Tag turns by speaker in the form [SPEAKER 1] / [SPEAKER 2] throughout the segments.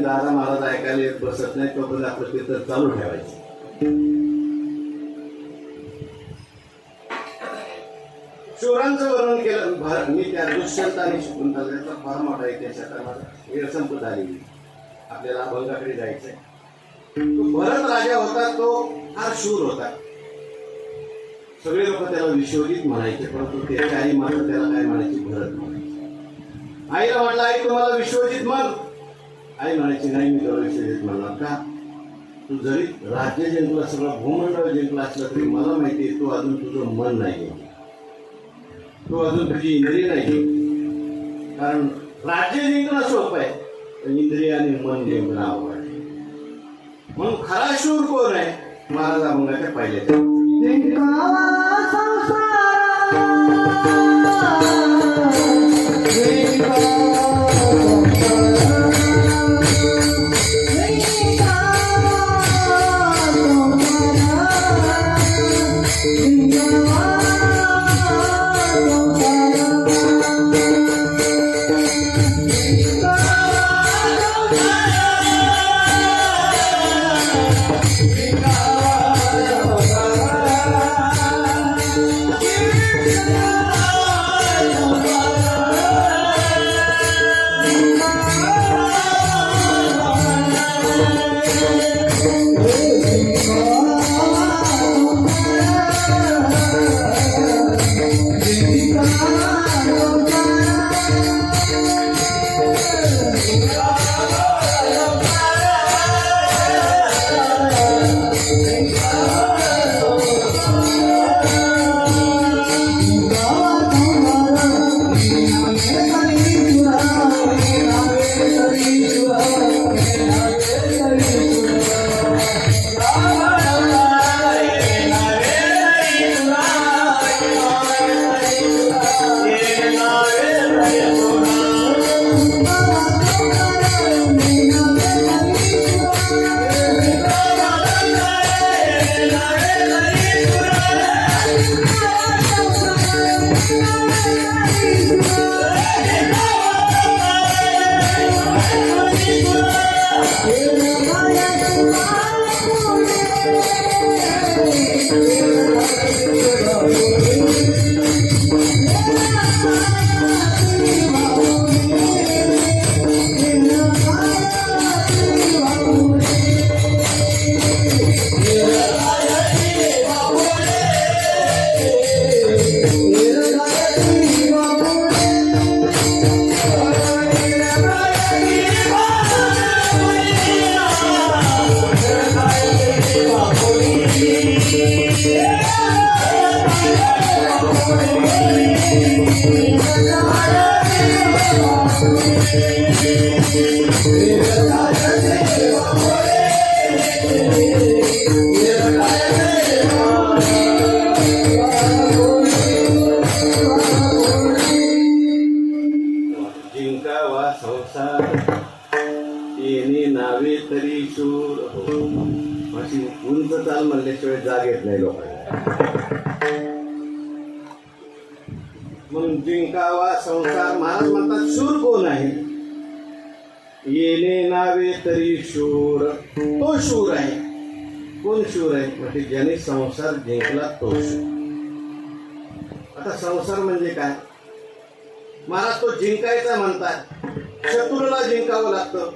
[SPEAKER 1] जोपर्यंत दादा महाराज ऐकायला येत बसत नाही तोपर्यंत आपलं कीर्तन चालू ठेवायचं. शूरांचं वर्णन केलं. मी त्या दुष्यंत आणि शकुंतलेचा फार मोठा इतिहास आता माझा वेळ संपत आलेली. आपल्याला अभंगाकडे जायचंय. तो भरत राजा होता, तो फार शूर होता. सगळे लोक त्याला विश्वजित म्हणायचे, परंतु त्याची आई मात्र त्याला काय म्हणायची, भरत म्हणायची. आईला म्हटलं, आई तुम्हाला विश्वजित म्हण. आई म्हणायची, नाही मी तुला विश्वजित म्हणणार. का? तू जरी राज्य जिंकलं, सगळं भूमंडळ जिंकलं असलं तरी मला माहिती आहे तू अजून तुझं मन नाही, तू अजून तुझी इंद्रिय नाही. कारण राज्य जिंकणं सोपं आहे, पण इंद्रिय आणि मन जिंकणं अवघड आहे. म्हणून खरा शूर कोण आहे? महाराज अभंगाच्या पहिल्याच्या जिंकावा संसार येणे नावे तरी शूर हो. अशी उंच चाल म्हणल्याशिवाय जाग येत नाही लोकांना. म्हणून जिंकावा संसार. महाराज म्हणतात शूर कोण आहे? येणे नावे तरी शूर, तो शूर आहे. कोण शूर आहे? म्हणजे ज्याने संसार जिंकला तो शूर. आता संसार म्हणजे काय? महाराज तो जिंकायचा म्हणतात. शत्रूला जिंकावं लागतं.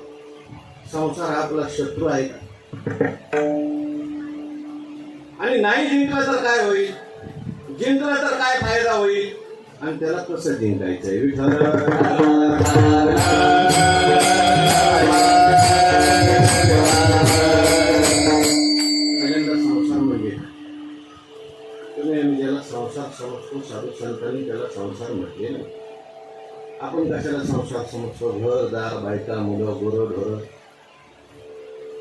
[SPEAKER 1] संसार हा आपला शत्रू आहे का? आणि नाही जिंकला तर काय होईल? जिंकला तर काय फायदा होईल? आणि त्याला कसं जिंकायचंय? विठ्ठल पहिल्यांदा संसार म्हणजे तुम्ही आम्ही ज्याला संसार समजतो, साधू संतांनी त्याला संसार म्हटले ना. आपण कशाला संसार समजतो? घरदार, बायका, मुलं, गुरं, ढोरं.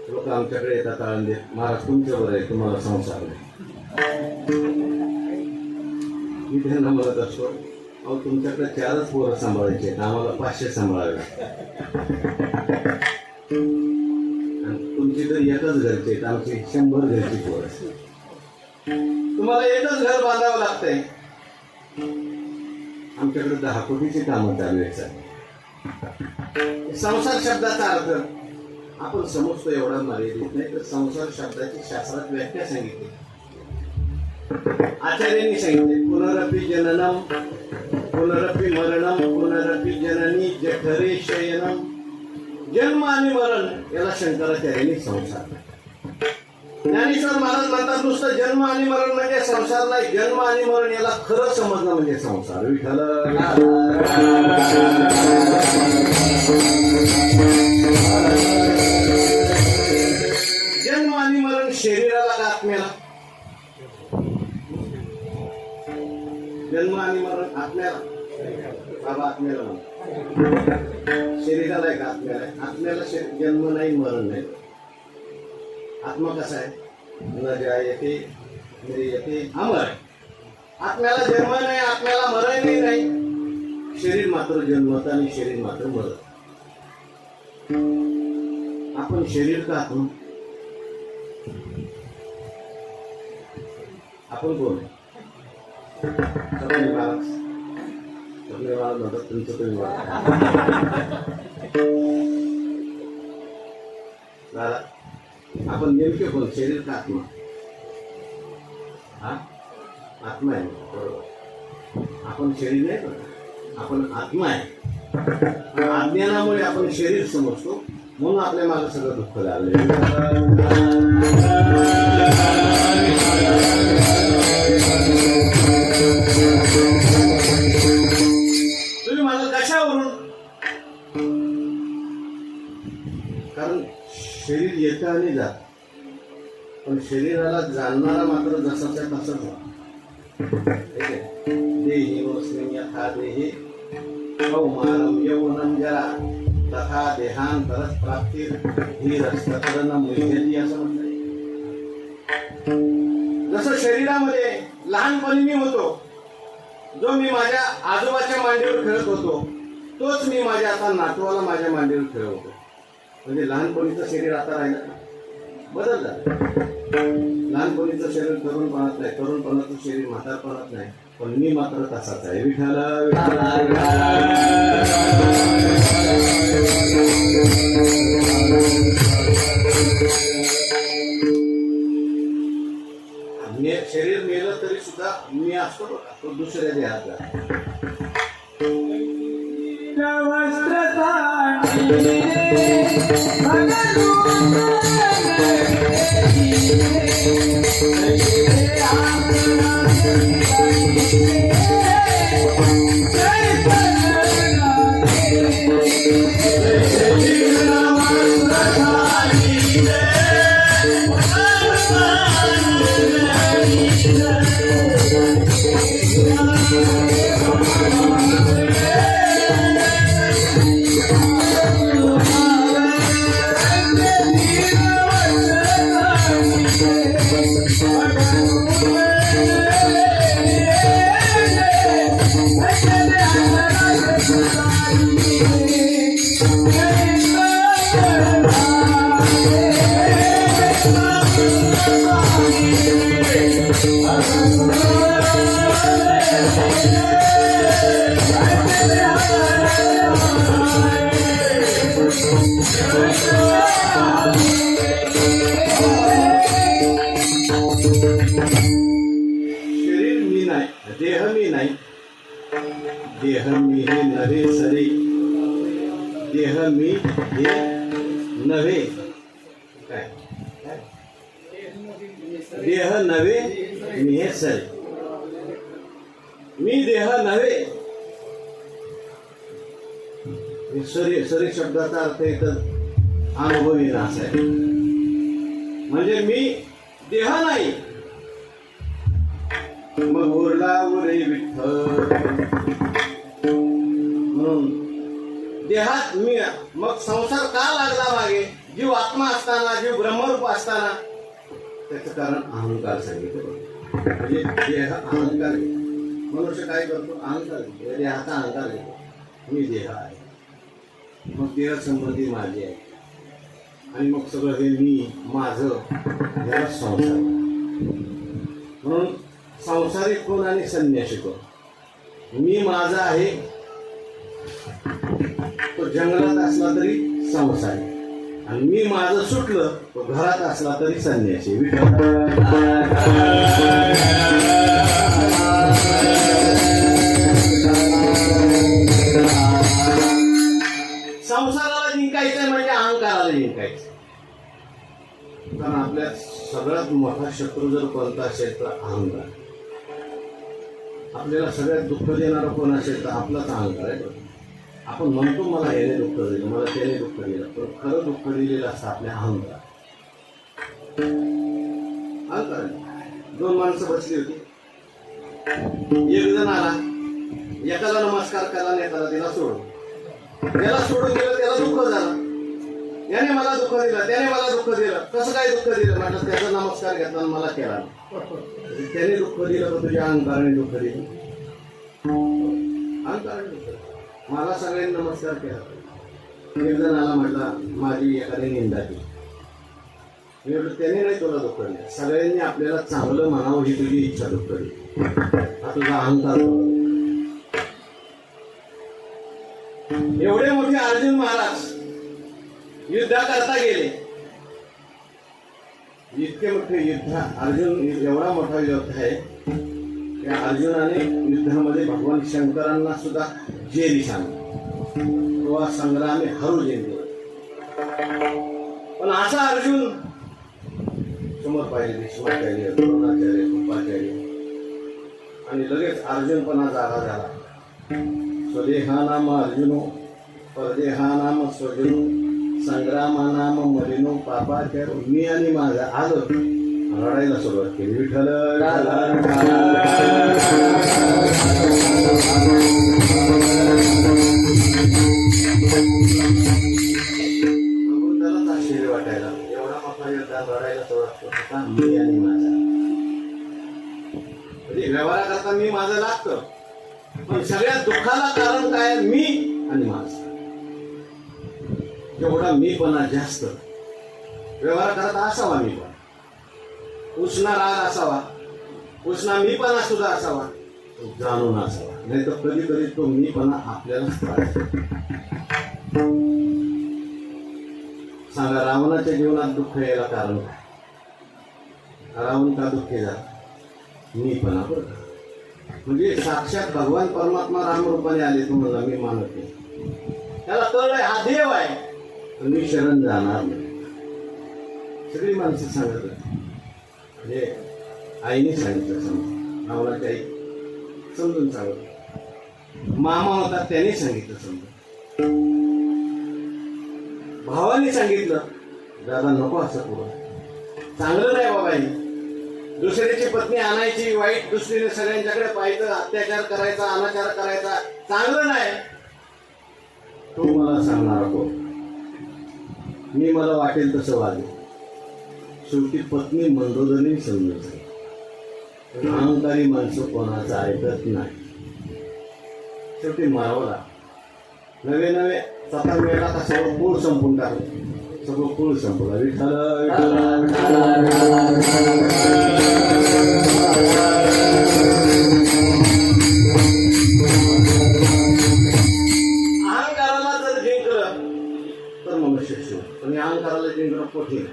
[SPEAKER 1] लोक आमच्याकडे येतात आळंदीत, महाराज तुमच्या बरं आहे, तुम्हाला संसार नाही. मी त्यांना म्हणत असतो, अहो तुमच्याकडे 4च पोरं सांभाळायचे आहेत, आम्हाला 500 सांभाळावे. आणि तुमची तर एकच घरचे आहेत, आमची 100 घरची पोरं. तुम्हाला एकच घर बांधावं लागतंय, आमच्याकडे 10 कोटीची कामं चालू आहेत. संसार शब्दाचा अर्थ आपण समजतो एवढा मर्यादित नाही, तर संसार शब्दाची शास्त्रात व्याख्या सांगितली. आचार्यांनी सांगितले, पुनरपि जननम पुनरपि मरणम पुनरपि जननी जठरे शयनम. जन्म आणि मरण याला शंकराचार्यांनी संसार. ज्ञानेश्वर महाराज म्हणतात नुसतं जन्म आणि मरण म्हणजे संसार नाही, जन्म आणि मरण याला खरं समजणं म्हणजे संसार. विठ्ठल जन्म आणि मरण शरीराला का आत्म्याला? जन्म आणि मरण आत्म्याला. बाबा आत्म्याला म्हणा, शरीराला आहे का आत्म्याला? आत्म्याला जन्म नाही मरण नाही. आत्मा कसा आहे? न जायते म्रियते अमर आहे. आत्म्याला जन्म नाही, आत्म्याला मरणही नाही. शरीर मात्र जन्मत आणि शरीर मात्र मरत. आपण शरीर का आत्मा? आपण कोण आहे? सगळे महाराज म्हणतात तुमचं तुम्ही दादा, आपण नेमके कोण? शरीर का आत्मा? हा आत्मा आहे. बरोबर, आपण शरीर नाही पण आपण आत्मा आहे. अज्ञानामुळे आपण शरीर समजतो, म्हणून आपल्या मागे सगळं दुःख लागले. तुम्ही मला कशावरून? कारण शरीर येतं आणि जात, पण शरीराला जाणणारा मात्र जसाच्या तसाच होता. देही वस्मिन् यथा देही कौमारम यौवनम जरा तथा देहांतरस प्राप्ती धीरस्तत्र न मुह्यति असं म्हणतात. जसं शरीरामध्ये लहानपणी मी होतो, जो मी माझ्या आजोबाच्या मांडीवर खेळत होतो, तोच मी माझ्या आता नातवाला माझ्या मांडीवर खेळवतो. म्हणजे लहानपणीचं शरीर आता राहिलं, बदललं. लहानपणीचं शरीर तरुणपणात नाही, तरुणपणाचं शरीर म्हातारपणात नाही, पण मी मात्र तसाच आहे. विठ्ठल शरीर मेलं तरी सुद्धा मी असतो बघा, तो दुसऱ्या देहात शरीर मी नाही, देह मी नाही. देह मी हे नव्हे सरे, देह मी हे नव्हे. काय देह नव्हे मी हे सरे, मी देह नव्हे. सरी शब्दाचा अर्थ इथं अनुभवी नाश आहे. म्हणजे मी देह नाही. मग उरला उरे विठ्ठल म्हणून देहात मी. मग संसार का लागला मागे? जीव आत्मा असताना, जीव ब्रह्मरूप असताना. त्याचं कारण अहंकार सांगितलं. म्हणजे देह अहंकार. मनुष्य काय करतो? अहंकार घेतो, देहाचा अहंकार घेतो. मी देह आहे, मग देह संबंधी माझे आहे, आणि मग सगळं हे मी माझं याला संसार. म्हणून सांसारिक कोण आणि संन्यासी कोण? मी माझा आहे, तो जंगलात असला तरी संसारिक. आणि मी माझं सुटलं तो घरात असला तरी संन्यासी. संसाराला जिंकायचंय म्हणजे अहंकाराला जिंकायचं. कारण आपल्या सगळ्यात मोठा शत्रू जर कोणता असेल तर अहंकार. आपल्याला सगळ्यात दुःख देणारा कोण असेल तर आपलाच अहंकार आहे. आपण म्हणतो मला याने दुःख दिलं, मला त्याने दुःख दिलं, पण खरं दुःख दिलेलं असतं आपल्या अहंकार. अहंकार. दोन माणसं बसली होती. एक जण आला, एकाला नमस्कार केला आणि एकाला तिला सोडून. त्याला सोडून गेलं, त्याला दुःख झालं. याने मला दुःख दिलं, त्याने मला दुःख दिलं. कसं काय दुःख दिलं म्हटलं, त्याचा नमस्कार घेतला आणि मला केला. त्याने दुःख दिलं तर तुझ्या अहंकाराने दुःख दिलं. अहंकाराने दुःख दिलं. मला सगळ्यांनी नमस्कार केला. एक जण आला म्हटला माझी एखादी निंदा केली. मी म्हटलं त्याने नाही तुला दुःख दिलं, सगळ्यांनी आपल्याला चांगलं म्हणावं ही तुझी इच्छा दुःख दिली. हा तुझा अहंकार. एवढे मोठे अर्जुन महाराज युद्ध करता गेले. इतके मोठे युद्ध अर्जुन एवढा मोठा योद्धा आहे. त्या अर्जुनाने युद्धामध्ये भगवान शंकरांना सुद्धा जेरी सांगितलं. तो संग्रामे हरू जिंकला. पण असा अर्जुन समोर पाहिले भीष्माचार्य, द्रोणाचार्य, कृपाचार्य आणि लगेच अर्जुनपणा जागा झाला. स्वदेहा नाम अर्जुनो परदेहा नाम स्वजनो संग्रामा नाम मलिनो पापाचार. मी आणि माझा आलो रडायला सुरुवात केली. विठ्ठल त्यालाच आश्चर्य वाटायला. एवढा मोठा योद्धा रडायला सुरुवात करतो. मी आणि माझा म्हणजे व्यवहाराकरता मी माझं लागतं, पण सगळ्या दुःखाला कारण काय? मी आणि माझं. जेवढा मीपणा जास्त व्यवहार करत असावा, मीपणा उष्णा राग असावा, उष्णा मीपणा सुद्धा असावा, जाणून असावा. नाही तर कधी कधी तो मीपणा आपल्यालाच त्रास. सांगा रावणाच्या जीवनात दुःख यायला कारण काय? रावण का दुःखी झाला? मीपणा. बरं म्हणजे साक्षात भगवान परमात्मा रामरूपाने आले. तो म्हणला मी मानत नाही. त्याला कळलंय हा देव आहे, मी शरण जाणार नाही. सगळी माणसं सांगत होती. म्हणजे आईने सांगितलं, समजा रावणाची आई समजून सांगत. मामा होता त्याने सांगितलं समजून. भावाने सांगितलं दादा नको असं पुढं, चांगलं नाही बाबा. हे दुसऱ्याची पत्नी आणायची, वाईट दृष्टीने सगळ्यांच्याकडे पाहायचं, अत्याचार करायचा, अनाचार करायचा, चांगलं नाही. तो मला सांगणार कोण? मी मला वाटेल तसं वागेल. शेवटी पत्नी मंदोदरी समजत. अहंकारी माणसं कोणाचं ऐकत नाही. शेवटी मारावला. नवे नवे स्वतः मिळाला का सगळं पूळ संपून टाकलं. सगळं पूळ संपला. विठ्ठल अहंकाराला जर जिंकलं तर मनुष्य शिव, पण अहंकाराला जिंकणं कठीण.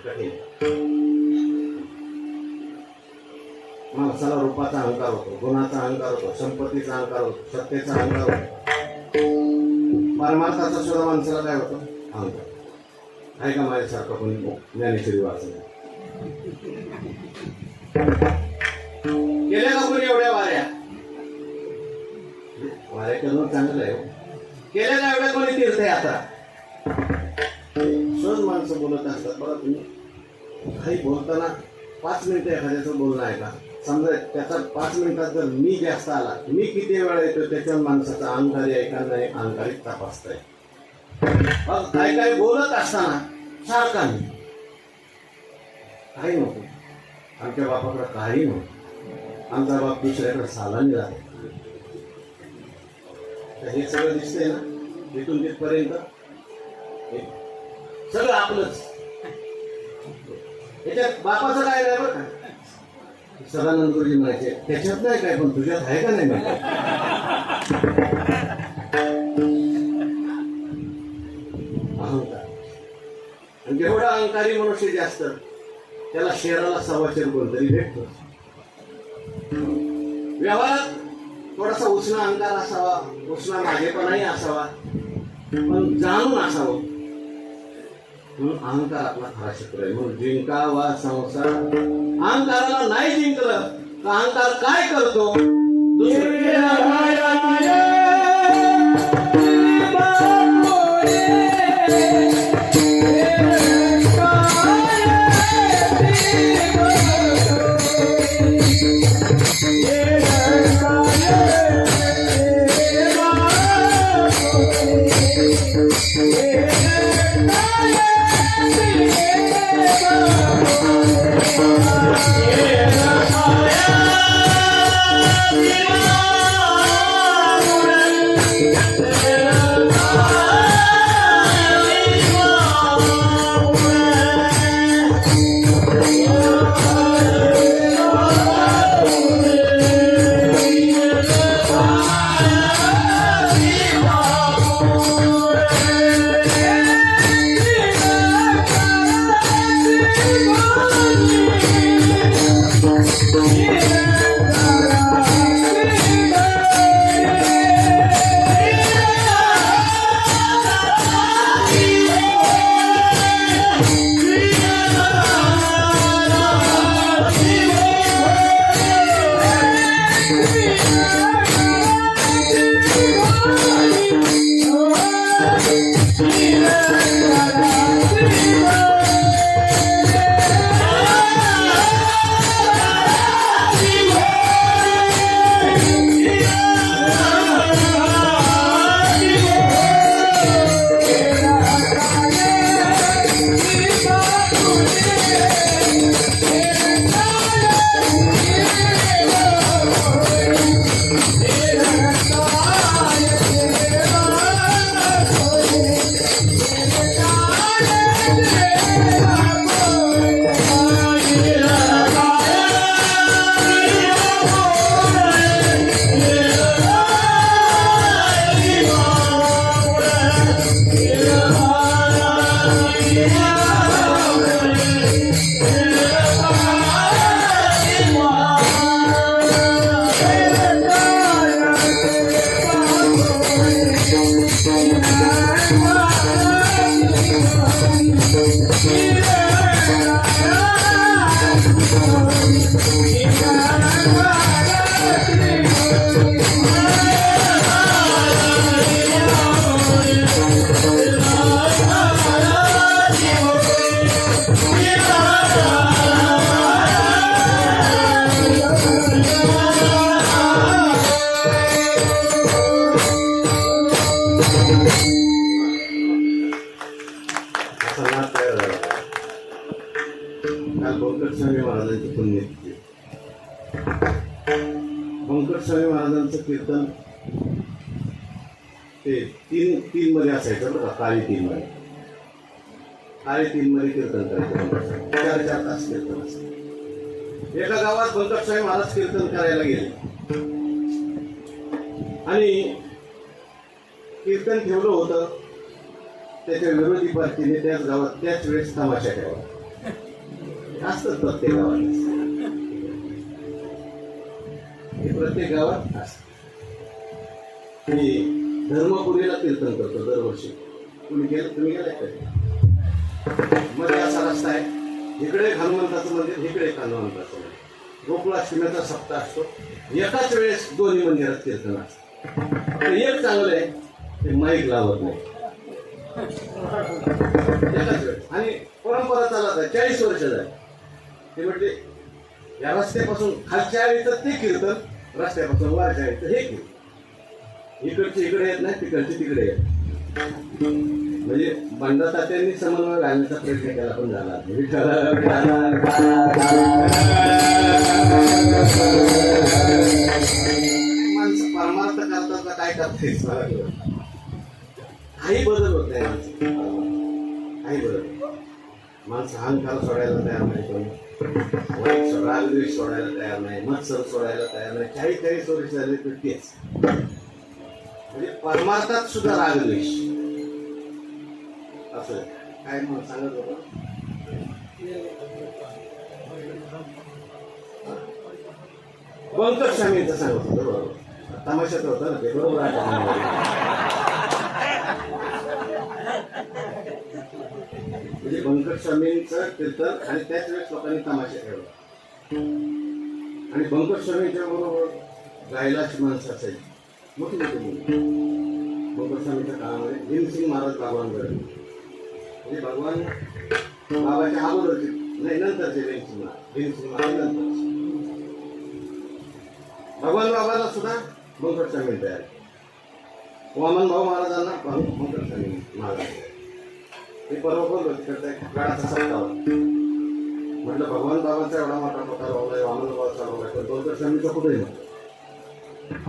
[SPEAKER 1] माणसाला रूपाचा अहंकार होतो, गुणाचा अहंकार होतो, संपत्तीचा अहंकार होतो, सत्तेचा अहंकार होतो. परमार्थाचा सुद्धा माणसाला काय होतो? अहंकार. आहे का माझ्यासारखं कोणी ज्ञानेश्वरी वाचलं? केल्या का कोणी एवढ्या वाऱ्या? वाऱ्या करणं चांगलं आहे. केल्या का एवढ्या कोणी तीर्थयात्रा? सहज माणसं बोलत असतात बघा. तुम्ही काही बोलताना 5 मिनिटं एखाद्याचं बोलणं आहे का? समजा त्याचा 5 मिनिटात जर मी जास्त आला, मी किती वेळा येतो त्याच्यावर माणसाचा अहंकारी आहे का नाही अहंकारिक तपासताय. काय काय बोलत असताना सारखा नाही, काही नव्हतं. आमच्या बापाकडे काही नव्हतं. आमचा बाप दुसऱ्याकडे सालानी राहतो. हे सगळं दिसतंय ना तिथून तिथपर्यंत सगळं आपलंच. याच्यात बापाचं काय नाही बरं का. सदानंद गुरुजी म्हणायचे त्याच्यात नाही काय, पण तुझ्यात आहे का नाही माहिती. अहंकार आणि जेवढा अहंकारी मनुष्य जास्त त्याला शेराला सव्वाशे कोणतरी भेटतो. व्यवहारात थोडासा उष्ण अहंकार असावा, उष्ण मागेपणाही असावा, पण जाणून असावं. म्हणून अहंकार आपला खरा शत्रू आहे. म्हणून जिंकावा संसार. अहंकाराला नाही जिंकलं तर अहंकार काय करतो? स्वामी महाराजांची पुण्यतिथी. बंकट स्वामी महाराजांचं कीर्तन ते तीन मध्ये असायचं बरं का. काळी तीन मध्ये कीर्तन करायचं. 4-4 तास कीर्तन असतं. एका गावात बंकट स्वामी महाराज कीर्तन करायला गेले आणि कीर्तन ठेवलं होतं. त्याच्या विरोधी पार्टीने त्याच गावात त्याच वेळेस तमाशा ठेवला. असतं प्रत्येक गावात, प्रत्येक गावात असत. मी धर्मपुरीला कीर्तन करतो दरवर्षी. तुम्ही गेलाय का? मध्ये असा रस्ता आहे, इकडे हनुमंताचं मंदिर, इकडे हनुमंताचं मंदिर. गोकुळाष्टमीचा सप्ताह असतो. एकाच वेळेस दोन्ही मंदिरात कीर्तन असतं. एक चांगलं आहे, ते माईक लावत नाही एकाच वेळेस. आणि परंपरा चालत आहे 40 वर्ष झाली. ते म्हटले या रस्त्यापासून खालच्या आळीचं ते कीर्तन, रस्त्यापासून वरच्या आळीचं हे कीर्तन. इकडचे इकडे येत नाही, तिकडचे तिकडे येत. म्हणजे बंडा तात्यांनी समन्वय घालण्याचा प्रयत्न केला, पण झाला. माणसं परमार्थ करतात का काय करताय? काही बदल होत नाही माणसं, काही बदल. माणसं अहंकार सोडायला तयार नाही, कोणी रागद्वेष सोडायला तयार नाही, मत्सर सोडायला तयार नाही. काही सोडीचे झाले तर तेच. म्हणजे परमार्थात सुद्धा रागद्वेष असं. काय म्हणून सांगत होतो बंकट स्वामींचं सांगत होतं बरोबर तमाशात होतं ना ते बरोबर म्हणजे बंकट स्वामींचं कीर्तन आणि त्याच वेळेस लोकांनी तमाशा ठेवला आणि बंकट स्वामींच्या बरोबर गायलाची माणसं असायची मोठी मोठी मुलं बंकट स्वामीच्या काळामध्ये भीमसिंग महाराज भगवानकडे म्हणजे भगवान बाबाच्या अगोदरचे नाही नंतरचे भीमसिंग महाराज नंतर भगवान बाबाला सुद्धा बंकट स्वामी तयार वामन भाऊ महाराजांना बंकट स्वामी महाराज ते परवा बोललो तिकडचा काळाचा सप्ताह म्हटलं भगवान बाबांचा एवढा मोठा प्रकार लावलाय वामन बाबाचा लावलाय पण बंकट स्वामीचा कुठेही नव्हतं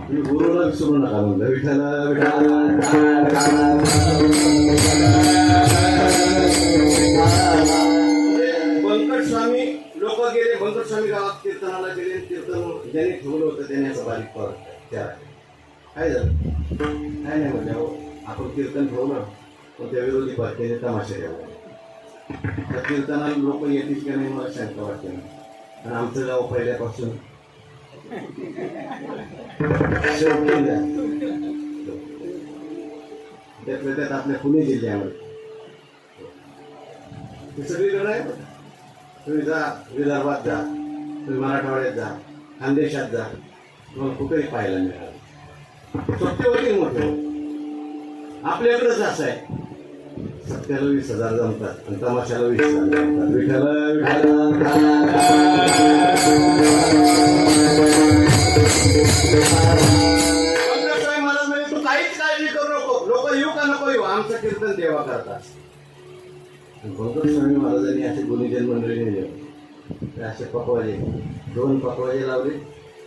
[SPEAKER 1] तुम्ही गुरुला विसरू नका म्हणलं बंकट स्वामी लोक गेले बंकट स्वामी गावात कीर्तनाला गेले कीर्तन ज्यांनी ठेवलं होतं त्याने असं बारीक परत त्या काय झालं काय नाही म्हणजे आपण कीर्तन ठेवलं पण त्या विरोधी पार्टीने तमाशा ठेवला त्या कीर्तनाला लोक येतील का नाही मला शंका वाटते ना आणि आमचं गाव पहिल्यापासून त्यातल्या त्यात आपल्या पुणे जिल्ह्यामध्ये हे सगळीकडे आहे तुम्ही जा विदर्भात जा तुम्ही मराठवाड्यात जा खानदेशात जा तुम्हाला कुठेही पाहायला मिळालं सत्यवती मोठे आपल्याकडेच असं आहे सत्याला 20,000 जमतात आणि तमाशाला 20,000 जमतात मला म्हणजे तू काहीच काळजी करू नको लोक येऊ का नको येऊ आमचं कीर्तन देवा करतात बंकट स्वामी महाराजांनी असे गुणीजन मंडळी नेले असे पकवाजे 2 पकवाजे लावले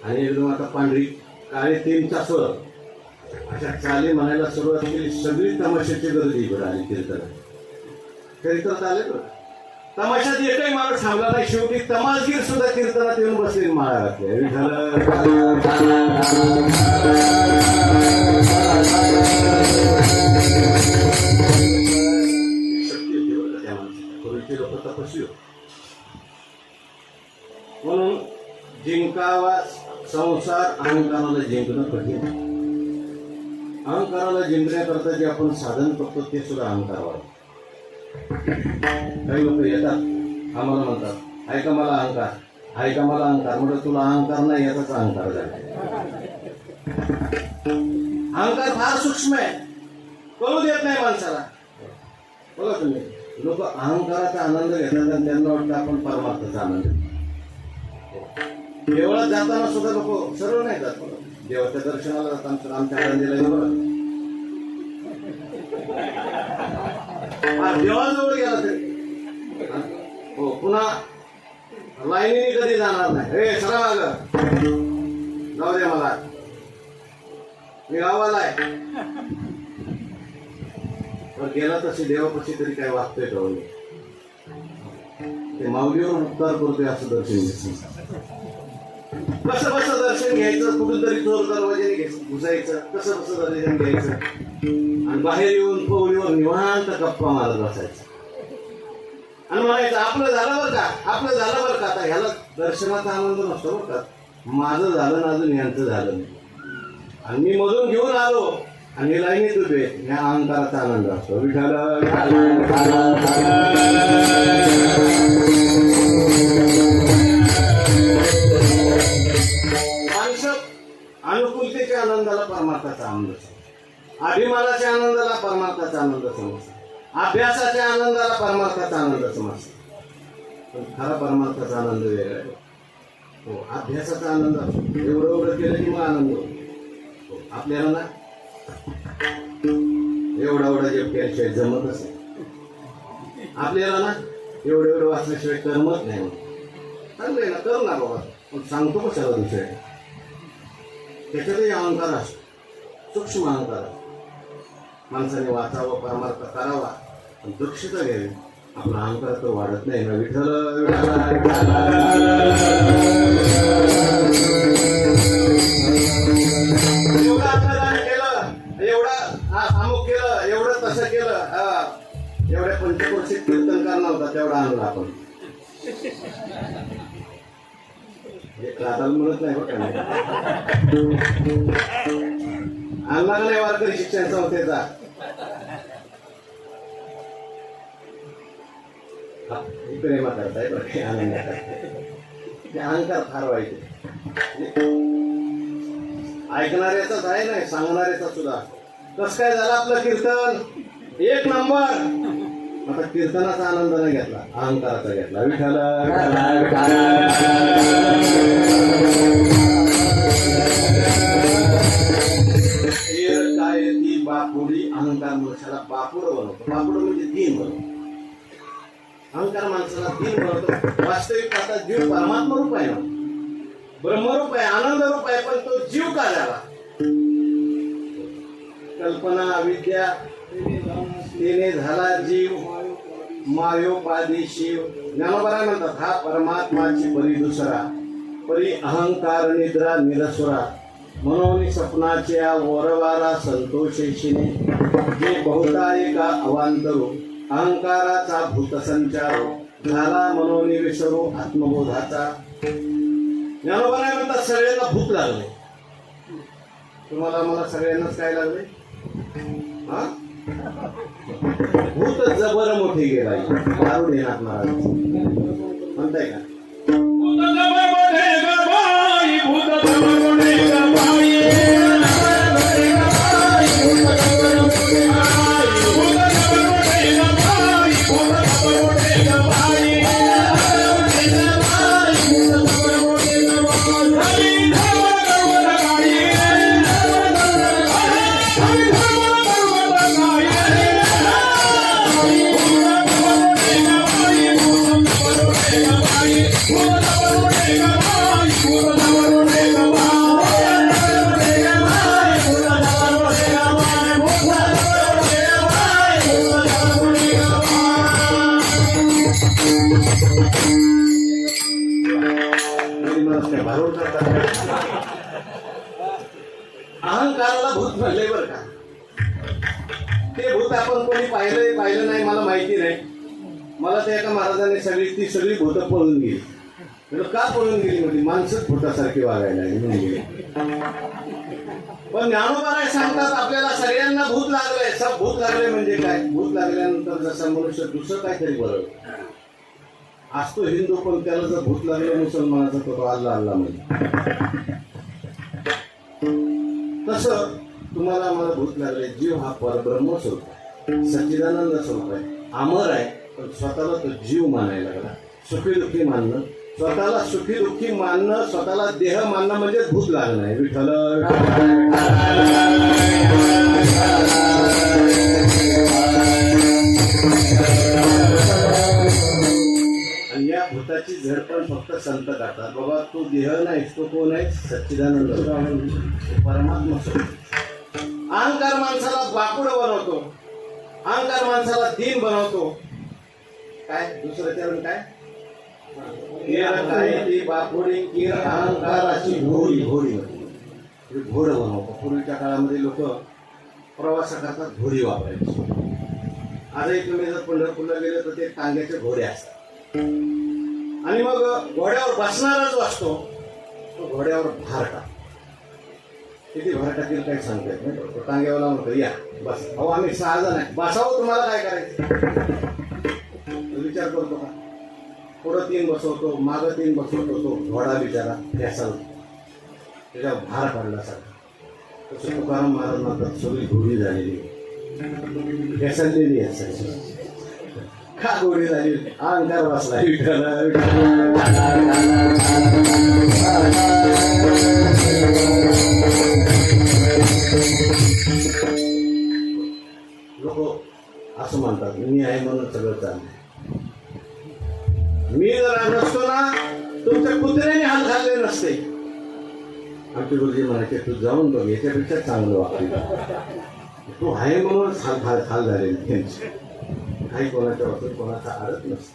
[SPEAKER 1] आणि एकदम आता पांढरी काळे 3 चासवर अशा चाली म्हणायला सुरुवात केली सगळी तमाशाची गर्दी इकडे आली कीर्तनात आले बरं तमाशात एकही माणूस थांबला नाही शेवटी तमासगीर सुद्धा कीर्तनात येऊन बसले माळा घातल्या लोक तपस्वी म्हणून जिंकावा संसार अहंकाराला जिंकणं कठीण अहंकाराला जिंकण्याकरता जे आपण साधन करतो ते सुद्धा अहंकार वाढतो काही लोक येतात आम्हाला म्हणतात ऐका मला अहंकार म्हणजे तुला अहंकार नाही याचाच अहंकार झाला अहंकार फार सूक्ष्म आहे कळू देत नाही माणसाला बघा तुम्ही लोक अहंकाराचा आनंद घेतात आणि त्यांना वाटतं आपण परमार्थाचा आनंद देवळात जाताना सुद्धा लोक सर्व नाही जात देवाच्या दर्शनाला जातात आमच्या आनंदीला देवाजवळ गेला तरी हो पुन्हा लाईनीने कधी जाणार नाही हे सरा माग जाऊ दे मला मी गावाला आहे पण गेला तशी देवापाशी तरी काय वागतोय का ते माऊलीवर उपकार करतोय असं दर्शन घ्यायचं कसं दर्शन घ्यायचं कुठून तरी चोर दरवाजाने घुसायचं कसं दर्शन घ्यायचं आणि बाहेर येऊन पवलीवर निवांत गप्पा मारत बसायचं आणि म्हणायचं आपलं झालं बरं का आता ह्याला दर्शनाचा आनंद नसतो बरं का माझं झालं ना अजून यांचं झालं नाही आणि मी मधून घेऊन आलो आणि लाईनीत उभे ह्या अहंकाराचा आनंद असतो माणसं अनुकूलतेच्या आनंदाला परमार्थाचा आनंद समजतो अभिमानाच्या आनंदाला परमार्थाचा आनंद समजतो अभ्यासाच्या आनंदाला परमार्थाचा आनंद समजतो पण खरा परमार्थाचा आनंद वेगळा आहे हो अभ्यासाचा आनंद असतो एवढं केलं की मग आनंद होतो आपल्याला ना एवढा जप केल्याशिवाय जमतच नाही आपल्याला ना एवढं वाचल्याशिवाय करमत नाही चांगलं ना करू ना बाबा पण सांगतो कशाला दुसऱ्या त्याच्यातही अहंकार असतो सूक्ष्म अहंकार माणसाने वाचावं परमार्थ करावा पण दक्षता घ्यावी आपला अहंकार तर वाढत नाही ना विठ्ठल एवढं अन्नदान केलं एवढं अमुक केलं एवढं तसं केलं एवढ्या पंचक्रोशीत नव्हता तेवढा आणला आपण. राधाला म्हणत नाही बघा, आणला का नाही वारकरी शिक्षण संस्थेचा? प्रेमा करताय बघा, आनंद ते अहंकार फार वाईट. ऐकणाऱ्याचाच आहे नाही, सांगणाऱ्याचा सुद्धा. कसं काय झालं आपलं कीर्तन? एक नंबर. आता कीर्तनाचा आनंद नाही घेतला, अहंकाराचा घेतला. विठ्ठल काय ती बापुडी अहंकार माणसाला बापुड बनवतो. बापुड म्हणजे दीन बनवतो. अहंकार माणसाला दीन बनवतो. वास्तविक आता जीव परमात्मा रूप आहे ना, ब्रह्मरूप आहे, आनंद रूप आहे, पण तो जीव का झाला? कल्पना अविद्या तिने झाला जीव, मायोपादी शिव. ज्ञानोबा म्हणतात हा परमात्माची परी दुसरा, परी अहंकार निद्रा निरसुरा. म्हणून स्वप्नाच्या वरवारा संतोषेशिने, जे बहुतायका अवांतरो अहंकाराचा भूतसंचारो. झाला म्हणून विसरू आत्मबोधाचा. ज्ञानोबा म्हणतात सगळ्यांना भूत लागले. तुम्हाला मला सगळ्यांनाच काय लागले? हा, भूत जबर मोठी गेला दारू देणार महाराज म्हणताय का? अहंकाराला भूत म्हणले बरं का. ते भूत आपण कोणी पाहिलं नाही, मला माहिती नाही. मला त्या एका महाराजांनी ती सगळी भूत पळून गेली. का पळून गेली? म्हणजे माणसंच भूतासारखी वागायला म्हणून गेली. पण ज्ञानोबा सांगतात आपल्याला सगळ्यांना भूत लागलंय. सब भूत लागले म्हणजे काय? भूत लागल्यानंतर जसा मनुष्य दुसरं काहीतरी बरं असतो हिंदू, पण त्याला जर भूत लागलं मुसलमानाचा तो अल्ला अल्ला म्हणजे. तसं तुम्हाला मला भूत लागले. जीव हा परब्रह्म स्वरूप आहे, सच्चिदानंद स्वरूप आहे, अमर आहे. पण स्वतःला तो जीव मानायला लागला. सुखी दुःखी मानणं, स्वतःला सुखी दुःखी मानणं, स्वतःला देह मानणं म्हणजे भूत लागणं आहे. विठ्ठल आणि या भूताची झडपण फक्त संत करतात. बाबा तू देह नाहीस, तो कोण आहे? सच्चिदानंद परमात्मा स्वरूप. अहंकार माणसाला बाकुड बनवतो, अहंकार माणसाला दीन बनवतो. काय दुसरं चरण काय? ती बापुडी कीर अहंकाराची घोडी. घोडी घोड बनवतो. पूर्वीच्या काळामध्ये लोक प्रवासाकरता घोडी वापरायची. आजही तुम्ही जर पंढरपूरला गेले तर ते टांग्याचे घोडे असतात. आणि मग घोड्यावर बसणारा जो असतो तो घोड्यावर भार टाकतो. किती भार टाकेल काही सांगता येत नाही. तो टांग्यावाला म्हणतो या बस. अहो आम्ही 6 जण आहे. बसावं, तुम्हाला काय करायचं? विचार करतो का? पुढं 3 बसवतो, मागं 3 बसवतो. तो घोडा बिचारा फॅसल त्याच्यावर भार काढला सारखा. तसं तुकाराम महाराज म्हणतात सगळी घोडी झालेली फॅसललेली आहे. का घोडी झाली? अहंकार बसला. लोक असं म्हणतात मी आहे म्हणून सगळं चाललंय. मी जर नसतो ना तुमच्या कुत्र्याने हाल खाल्ले नसते. आमचे गुरुजी म्हणायचे तू जाऊन बघ, याच्यापेक्षा चांगलं वागते. तू आहे म्हणूनच हाल झाले त्यांचे. काही कोणाच्या बाबतीत कोणाचा आडत नसतो.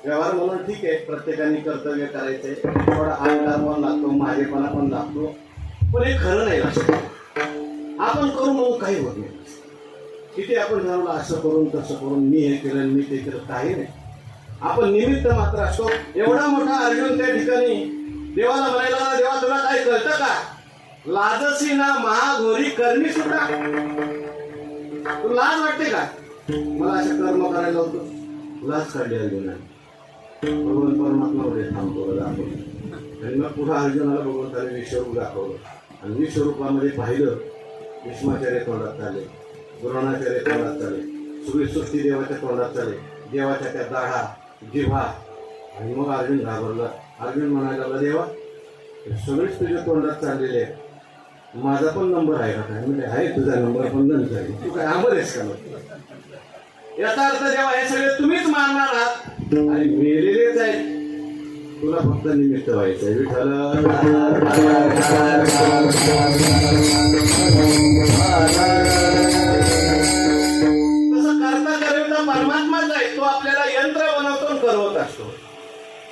[SPEAKER 1] व्यवहार म्हणून ठीक आहे, प्रत्येकाने कर्तव्य करायचंय. थोडा अहंकार पण लागतो, माझेपणा पण लागतो, पण हे खरं नाही. लक्षात आपण करू म्हणून काही होत नाही. किती आपण ठरवलं असं करून तसं करून मी हे केलं मी ते केलं, काही नाही. आपण निमित्त मात्र असतो. एवढा मोठा अर्जुन त्या ठिकाणी देवाला म्हणायला, देवा तुला काय कळतं का? लाजसी ना महाघोरी करणी सुद्धा. तू लाज वाटते का मला असं कर्म करायला होतं? लाज काढली अर्जुनाने. भगवान परमात्मामध्ये थांबतो दाखवलं आणि मग पुढे अर्जुनाला भगवंताने विश्वरूप दाखवलं आणि विश्वरूपामध्ये पाहिलं. भीष्माचार्य तोंडात चाले, द्रोणाचार्य तोंडात चाले, सुविसुस्ती देवाच्या तोंडात चाले, देवाच्या त्या दाढा जिव्हा. आणि मग अर्जुन घाबरला. अर्जुन म्हणायला लागला, देवा सगळेच तुझ्या तोंडात चाललेले आहे, माझा पण नंबर आहे का? काय म्हणजे आहे तुझा नंबर पण नंतर आहे, तू काय आंबर आहेस का? याचा अर्थ जेव्हा हे सगळे तुम्हीच मारणार आहात आणि मेलेलेच आहेत, तुला फक्त निमित्त व्हायचंय. विठ्ठल तसं करता करता परमात्माच आहे, तो आपल्याला यंत्र बनवतो आणि करवत असतो.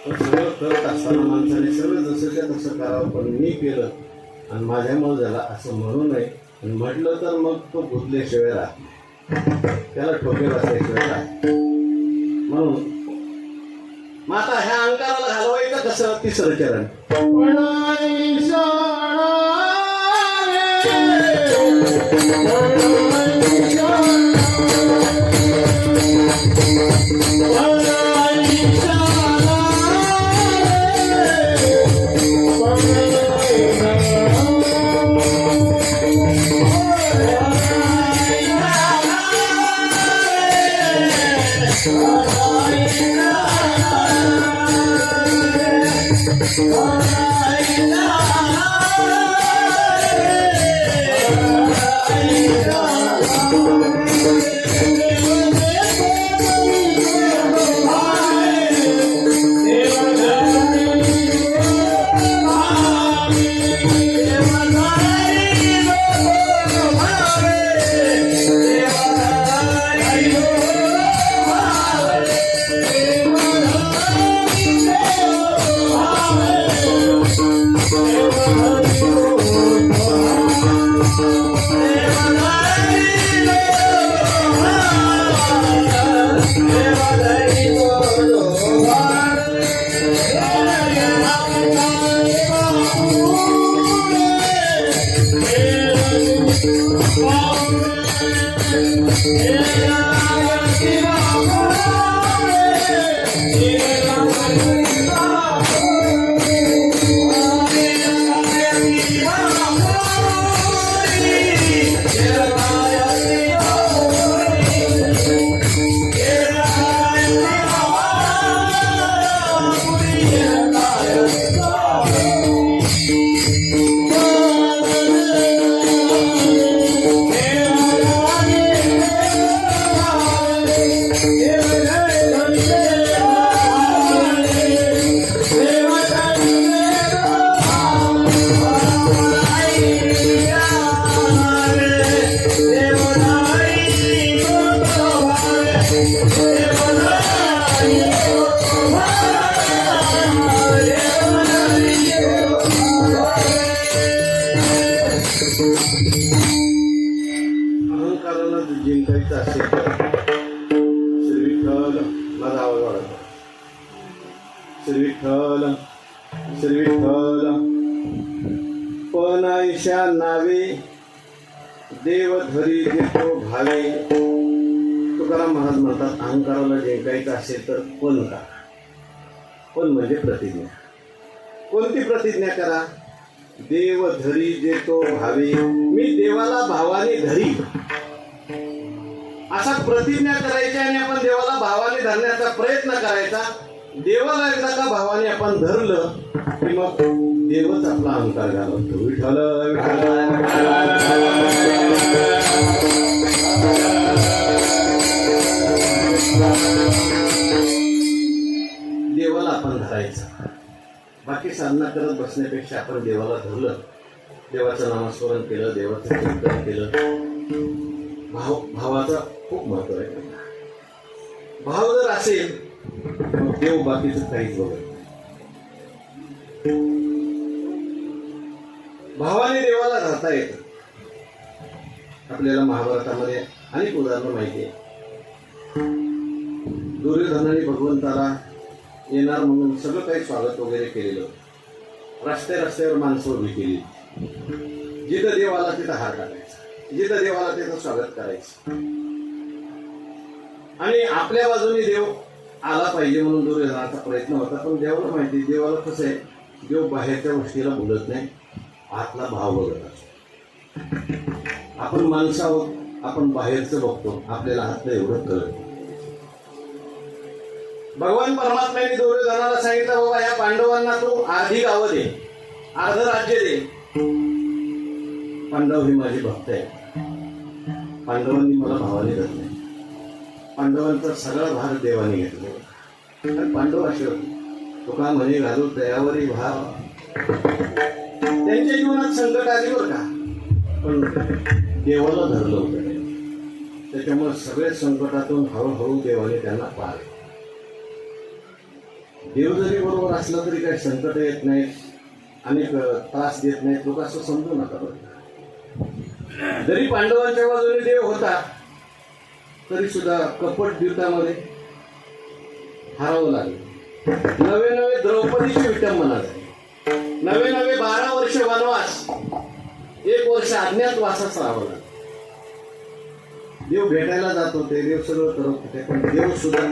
[SPEAKER 1] पण सगळं करत असताना माणसाने सगळं जसं तसं करावं, पण मी केलं आणि माझ्यामुळे झाला असं म्हणू नये. आणि म्हटलं तर मग तो गुंतल्याशिवाय राहत, त्याला ठोके बसल्याशिवाय राहत. म्हणून मग आता ह्या अहंकाराला घालवायचं कसं? तिसरं चरण. अहंकाराला जिंकायचं असेल तर श्री विठ्ठल, माझा आवाज वाढवतो, श्री विठ्ठल श्री विठ्ठल. पण ईशा नावे देव धरी देतो भावे. तुकाराम महाराज म्हणतात अहंकाराला जिंकायचं असेल तर पण का? पण म्हणजे प्रतिज्ञा. कोणती प्रतिज्ञा करा? देव धरी देतो भावे, मी देवाला भावाने धरी. असा प्रतिज्ञा करायची आणि आपण देवाला भावाने धरण्याचा प्रयत्न करायचा. देवाला एकदा का भावाने आपण धरलं की मग देवच आपला अहंकार घालवतो. विठ्ठल देवाला आपण धरायचं. बाकी साधना करत बसण्यापेक्षा आपण देवाला धरलं, देवाचं नामस्मरण केलं, देवाचं चिंतन केलं. भावाचा खूप महत्व आहे. भाव जर असेल मग देव बाकीचं काहीच बघत. भावाने देवाला धरता येतं. आपल्याला महाभारतामध्ये अनेक उदाहरणं माहिती आहे. दुर्योधनाने भगवंताला येणार म्हणून सगळं काही स्वागत वगैरे केलेलं. रस्त्यावर माणसं उभी केली. जिथं देव आला तिथं हार टाकायचा, जिथं देव आला तिथं स्वागत करायचं. आणि आपल्या बाजूने देव आला पाहिजे म्हणून दुर्योधनाचा प्रयत्न होता. पण देवाला माहिती, देवाला कसं आहे, देव बाहेरच्या गोष्टीला बोलत नाही, आतला भाव बघत असतो. आपण माणसं आहोत, आपण बाहेरचं बघतो, आपल्याला आतलं एवढं कळत. भगवान परमात्म्याने दुर्योधनाला सांगितलं, बाबा या पांडवांना तू अर्धी गावं दे, अर्ध राज्य दे. पांडव ही माझी भक्त आहे. पांडवांनी मला भावाने धरले. पांडवांचा सगळा भार देवाने घेतला. पांडव असे होते, तुका म्हणे घालू दयावरी भाव. त्यांच्या जीवनात संकट आली बरं का, पण देवाला धरलं होतं. त्याच्यामुळे सगळ्या संकटातून हळूहळू देवाने त्यांना पार. देव जरी बरोबर असला तरी काही संकट येत नाही, अनेक त्रास देत नाही, लोक असं समजू नका बरं. जरी पांडवांच्या बाजूने देव होता तरी सुद्धा कपट युद्धामध्ये हरावं लागलं. नवे द्रौपदीची विटंबना झाली. नवे 12 वर्ष वनवास, 1 वर्ष अज्ञातवासात राहावं लागलं. देव भेटायला जात होते, देव सगळं करत होते, पण देव सुद्धा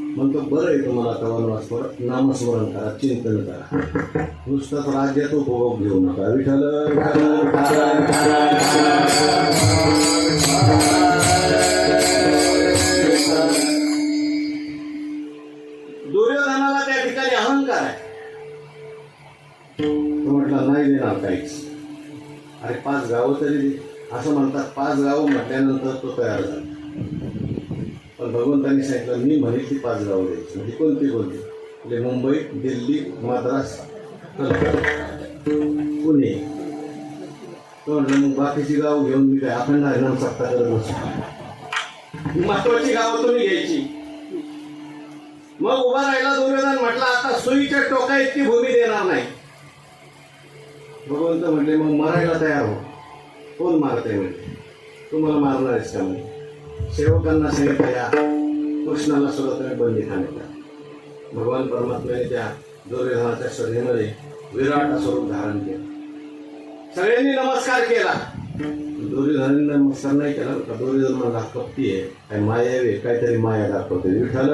[SPEAKER 1] म्हणतो, बरं आहे तुम्हाला आता वनवास, परत नामस्मरण करा, चिंतन करा, नुसतंच राज्यात उपभोग घेऊ नका. विठ्ठल दुर्योधनाला त्या ठिकाणी अहंकार आहे. तो म्हटला नाही देणार काहीच. अरे 5 गावं तरी असं म्हणतात, 5 गावं म्हटल्यानंतर तो तयार झाला. पण भगवंतांनी सांगितलं, मी म्हणेल ती 5 गावं द्यायची. म्हणजे कोणती? मुंबई, दिल्ली, मद्रास, पुणे. तो म्हटलं मग बाकीची गाव घेऊन मी काय अखंड हरिनाम सत्ता करत नसतो, महत्वाची गावं तुम्ही घ्यायची. मग उभा राहिला दुर्योधन, म्हटलं आता सुईच्या टोका इतकी भूमी देणार नाही. भगवंत म्हटले, मग मरायला तयार हो. कोण मारते म्हणजे? तुम्हाला मारणार आहेस का? म्हणजे सेवकांना सांगितलं, या कृष्णाला सुद्धा तुम्ही बंदी खाण्यात. भगवान परमात्म्याने त्या दुर्योधनाच्या शरीरामध्ये विराट स्वरूप धारण केलं. सगळ्यांनी नमस्कार केला. दुर्योधनाने नमस्कार नाही केला. दुर्योधन मला कपटी आहे, काय माया आहे, काहीतरी माया दाखवते. विठ्ठल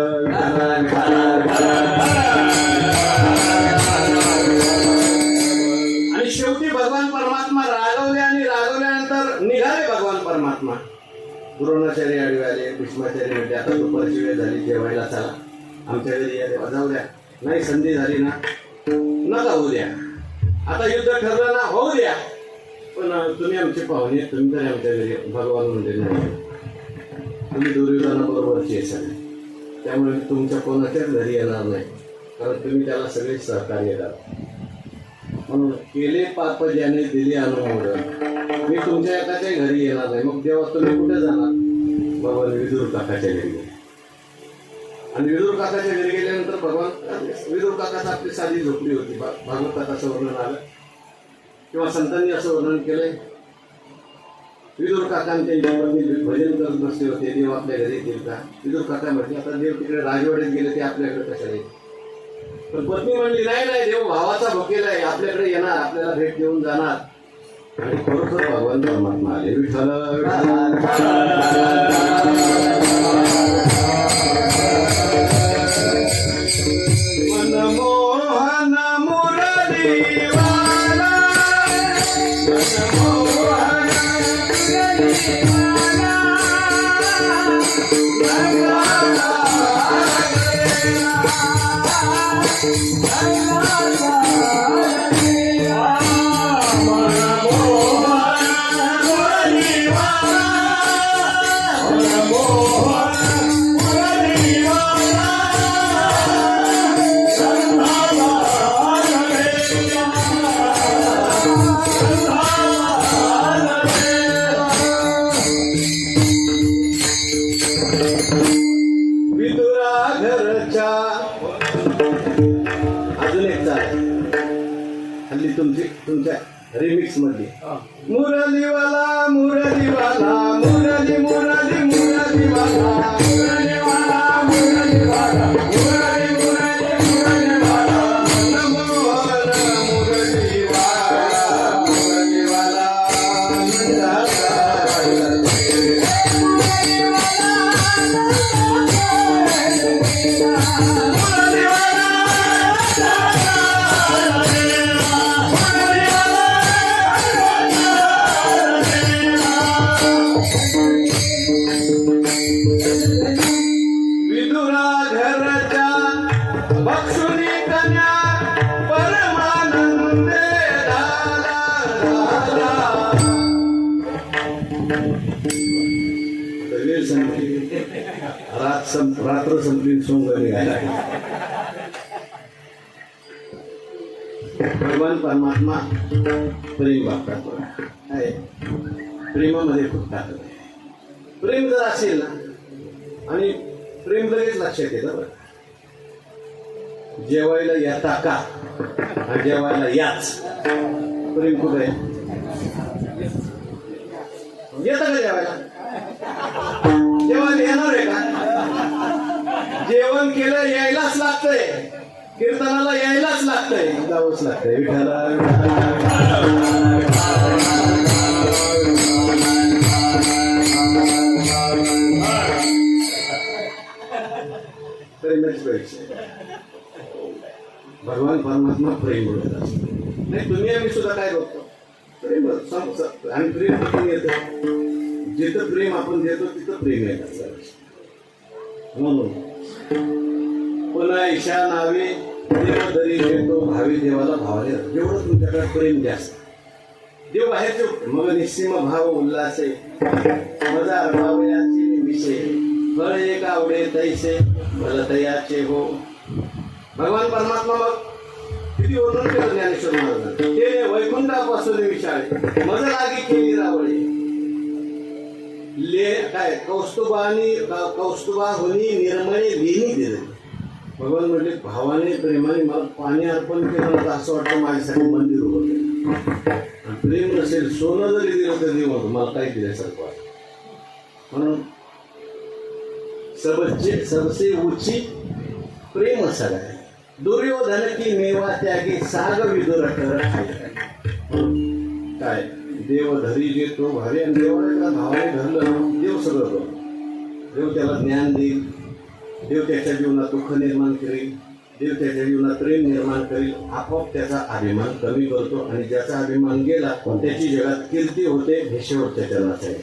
[SPEAKER 1] आणि शेवटी भगवान परमात्मा रागवले आणि रागवल्यानंतर निघाले भगवान परमात्मा. द्रोणाचार्य आडवे आले, भीष्माचार्य म्हटले, आता दुपारची वेळ झाली, जेवायला चला, आमच्या घरी या. जाऊ द्या, नाही संधी झाली ना, नका होऊ द्या. आता युद्ध ठरलं ना, होऊ द्या, पण तुम्ही आमचे पाहुणे, तुम्ही तरी आमच्या घरी. भगवान म्हणजे नाही, तुम्ही दुर्योधनाबरोबरचे सगळे, त्यामुळे तुमच्या कोणाच्याच घरी येणार नाही, कारण तुम्ही त्याला सगळे सहकार्य करा. म्हणून केले पाप ज्याने दिले अनुमोदन, मी तुमच्या एकाच्या घरी येणार नाही. मग तेव्हा तुम्ही कुठे जाणार? भगवान विदुर काकाच्या घरी गेले. आणि विदुर काकाच्या घरी गेल्यानंतर भगवान विदुर काकाचा आपली साधी झोपली होती. भागवतात असं वर्णन आलं किंवा संतांनी असं वर्णन केलंय. विदुर काकांचे भजन करत बसले होते, देव आपल्या घरी येतील का? विदुर काका म्हटले, आता देव तिकडे राजवाड्यात गेले, ते आपल्याकडे कशाला येईल? पण पत्नी म्हणली, नाही, देव भावाचा भोकेला आहे, आपल्याकडे येणार, आपल्याला भेट देऊन जाणार. आणि खरोखर भगवान परमात्मा आले. विठ्ठल मनमोहन मुरली वाला, मनमोहन मुरली वाला, अजून एक चाल हल्ली तुमच्या रिमिक्स मध्ये मुरलीवाला मुरलीवाला मुरली मुरली मुरलीवाला मुरलीवाला मुरलीवाला मुरली मुरली मुरलीवाला मनमोहन मुरलीवाला मुरलीवाला विदुरा घरच्या बक्षुनी कन्या परमानंदे झाला झाला. वेळ संपली, रात्र संपली, सोंग निघाला. भगवान परमात्मा प्रेम वापरतो आहे. प्रेमामध्ये खूप ताकद आहे. प्रेम जर असेल ना, आणि प्रेम लगेच लक्षात येतं बरं. जेवायला येता का आणि जेवायला याच, प्रेम कुठं आहे? येतं का जेवायला? जेवायला येणार आहे का? जेवण केलं यायलाच लागतंय, कीर्तनाला यायलाच लागतंय, जावंच लागतंय. विठाला प्रेमच पाहिजे. भगवान परमात्मा प्रेम बोलत असतो. नाही तुम्ही आम्ही सुद्धा काय बघतो? प्रेम. आणि प्रेम कुठून येतं? जिथं प्रेम आपण देतो तिथं प्रेम येतात. म्हणून पुन्हा ईशा नावे देव दरी देतो भावी देवाला भावाने. जेवढं तुमच्याकडे प्रेम जास्त, देव बाहेरचे मग निश्चिम भाव उल्हासे मजा भावयाची विषय फळ एक आवडे तैसे भल तयाचे हो. भगवान परमात्मा मग किती वर्णन केलं ज्ञानेश्वर महाराजांनी. ते वैकुंठापासून विचारले मज लागी केली रावळे ले काय कौस्तुभा होनी निर्मळे लेणी दिले. भगवान म्हटले भावाने प्रेमाने मला पाणी अर्पण केलं तर असं वाटतं माझ्यासाठी मंदिर उभं केलं. प्रेम नसेल सोनं जरी दिलं तर देव होतं मला काही दिल्यासारखं वाटतं. म्हणून सबसे ऊंची प्रेम सगाय. दुर्योधन की मेवा त्यागी साग विदुर काय देव धरी देतो भावी. आणि देवाला भावाने धरलं देव सगळं करतो. देव त्याला ज्ञान देईल, देव त्याच्या जीवनात दुःख निर्माण करेल, देव त्याच्या जीवनात प्रेम निर्माण करेल. आपोआप त्याचा अभिमान कमी करतो आणि ज्याचा अभिमान गेला त्याची जगात कीर्ती होते. हे शेवटच्या चरणात आहे.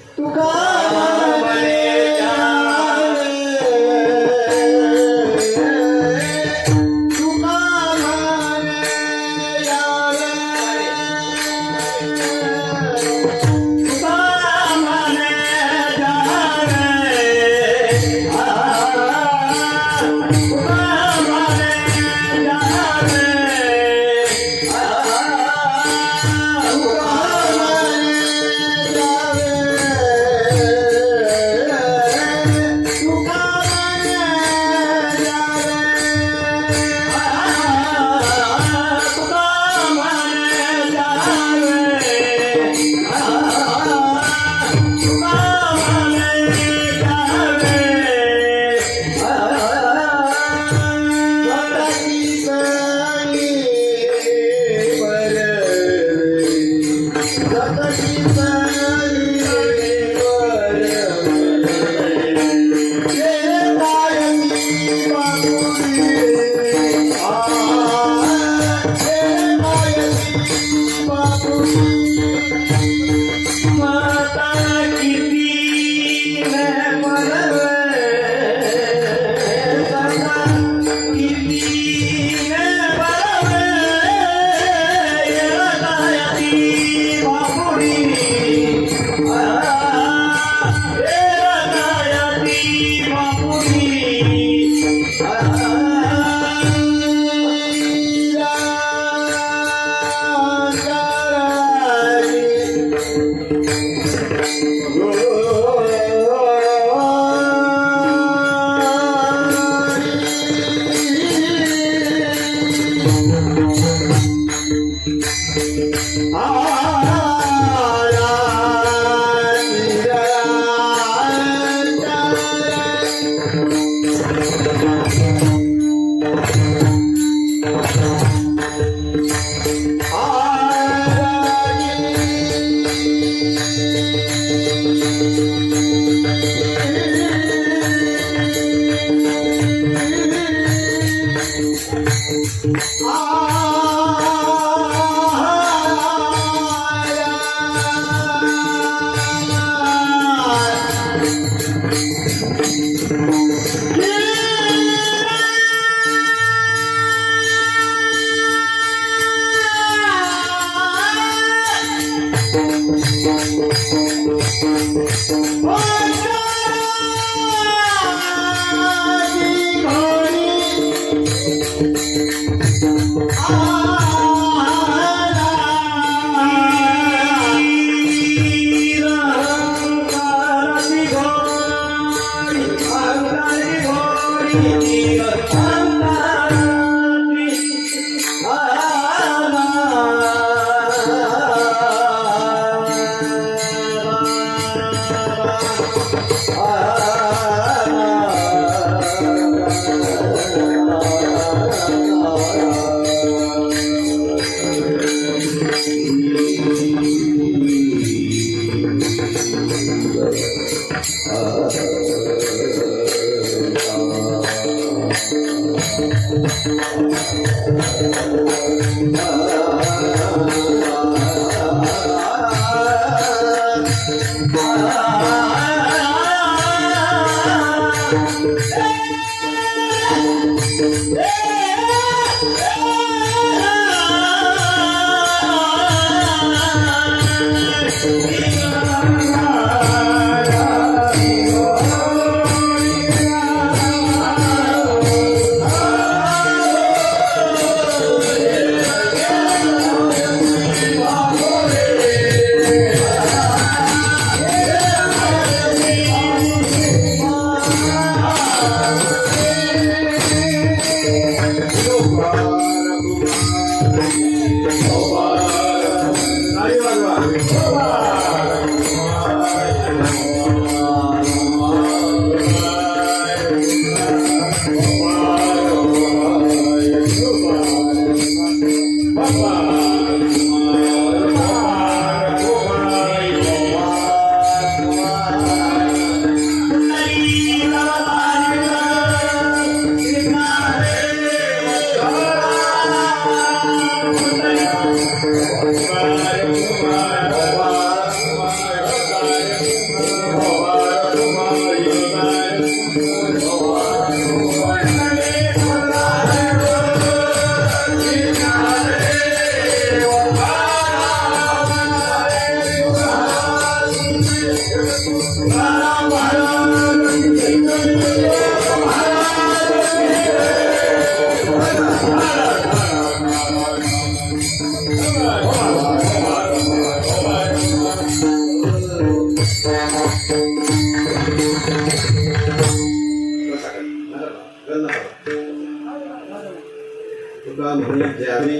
[SPEAKER 1] ज्यावेळी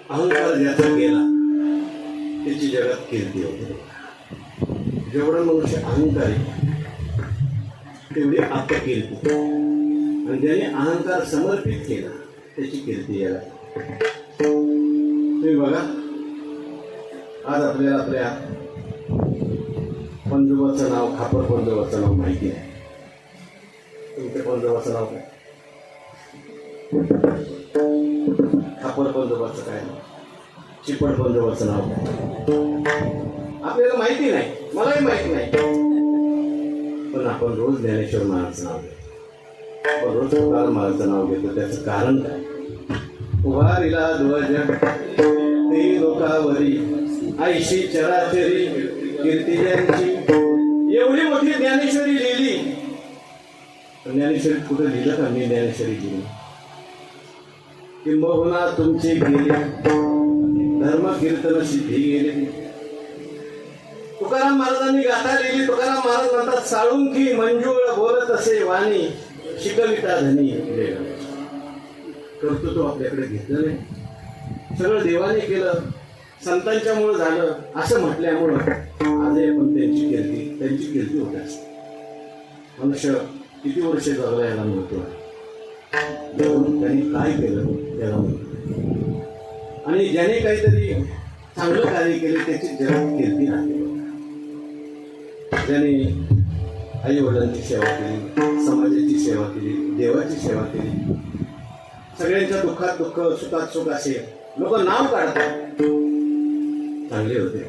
[SPEAKER 1] अहंकार ज्याचा गेला त्याची जगात कीर्ती होते. जेवढा मनुष्य अहंकारी तेवढी आत्मकीर्ती, आणि ज्याने अहंकार समर्पित केला त्याची कीर्ती याला. तुम्ही बघा, आज आपल्याला आपल्या पंजोबाचं नाव, खापर पंजोबाचं नाव माहिती आहे. तुमच्या पंजोबाचं नाव काय? खापर पंजोबाचं काय नाव? चिपळ पंजोबाचं नाव काय? आपल्याला माहिती नाही, मलाही माहिती नाही. पण आपण रोज ज्ञानेश्वर महाराजचं नाव घेतो, आपण रोज तुकाराम महाराजचं नाव घेतो. त्याचं कारण काय? उभारिला ध्वज ते लोकावरी, ऐशी चराचरी कीर्ती ज्यांची. एवढी मोठी ज्ञानेश्वरी लिहिली, ज्ञानेश्वरी कुठे लिहिलं का? मी ज्ञानेश्वरी लिहिली. किंबहुना तुमचे गेले धर्म कीर्तन सिद्धी गेले. तुकाराम महाराजांनी गाथा लिहिली. तुकाराम महाराज म्हणतात, साळुंकी मंजूळ बोलत असे वाणी, शिकविता धनी वेग. कर्तृत्व आपल्याकडे घेतलं नाही, सगळं देवाने केलं, संतांच्या मुळे झालं असं म्हटल्यामुळं आज आपण त्यांची कीर्ती होत असते. मनुष्य किती वर्ष जगला याला महत्व आहे. त्यांनी काय केलं त्याला महत्व, आणि ज्याने काहीतरी चांगलं कार्य केले त्याची जगात कीर्ती राहते. ज्याने आई वडिलांची सेवा केली, समाजाची सेवा केली, देवाची सेवा केली, सगळ्यांच्या दुःखात दुःख, सुखात सुख असेल. लोक नाव काढतात, चांगले होते.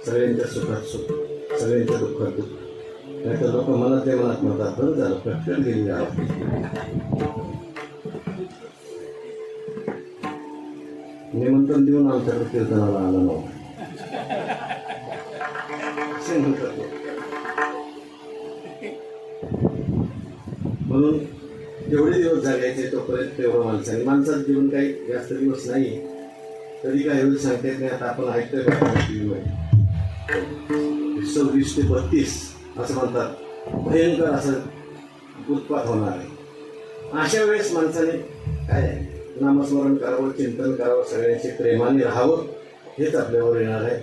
[SPEAKER 1] सगळ्यांच्या सुखात सुख, सगळ्यांच्या दुःखात दुःख. नाही तर लोक मनातल्या मनात म्हणतात, बरं झालं पटकन गेली आरती. निमंत्रण देऊन आमच्याकडे कीर्तनाला आला नव्हता असे म्हणतात लोक. म्हणून जेवढे दिवस जगायचे तोपर्यंत तेवढं माणसाचं जीवन काही जास्त दिवस नाही. कधी काय होईल सांगता येत नाही. आता आपण ऐकतोय टीव्हीमध्ये 20 ते 32 असं म्हणतात, भयंकर असं उत्पात होणार आहे. अशा वेळेस माणसाने काय नामस्मरण करावं, चिंतन करावं, सगळ्यांशी प्रेमाने राहावं, हेच आपल्यावर येणार आहे.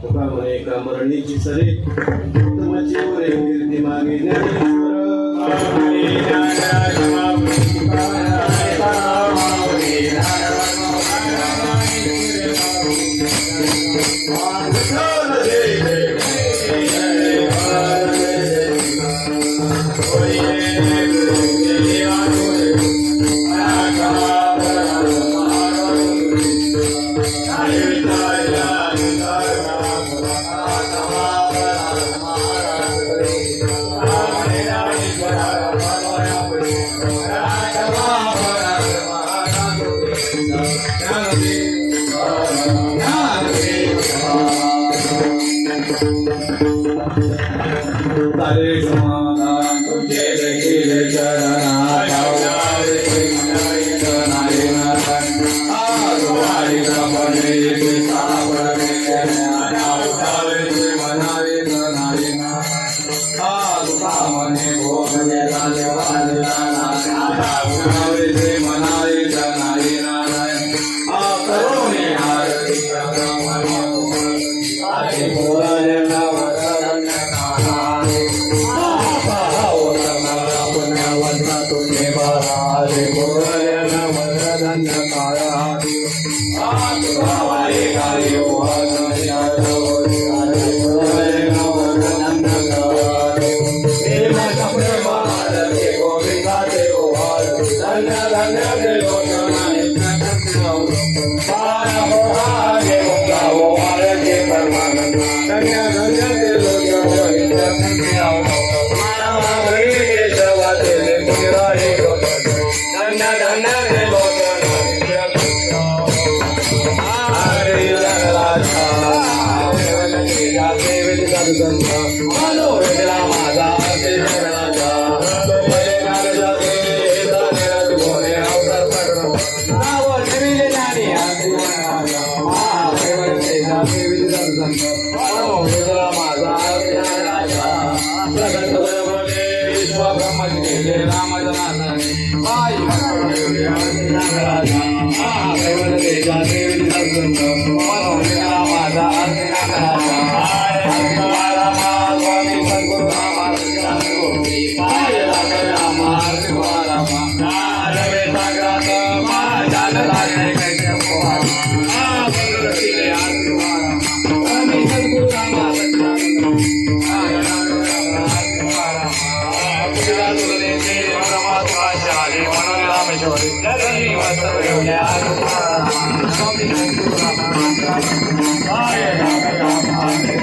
[SPEAKER 1] तुका म्हणे का मरणीची सरे उत्तमाची वरे कीर्ती मागे ज्ञानेश्वर.
[SPEAKER 2] Hare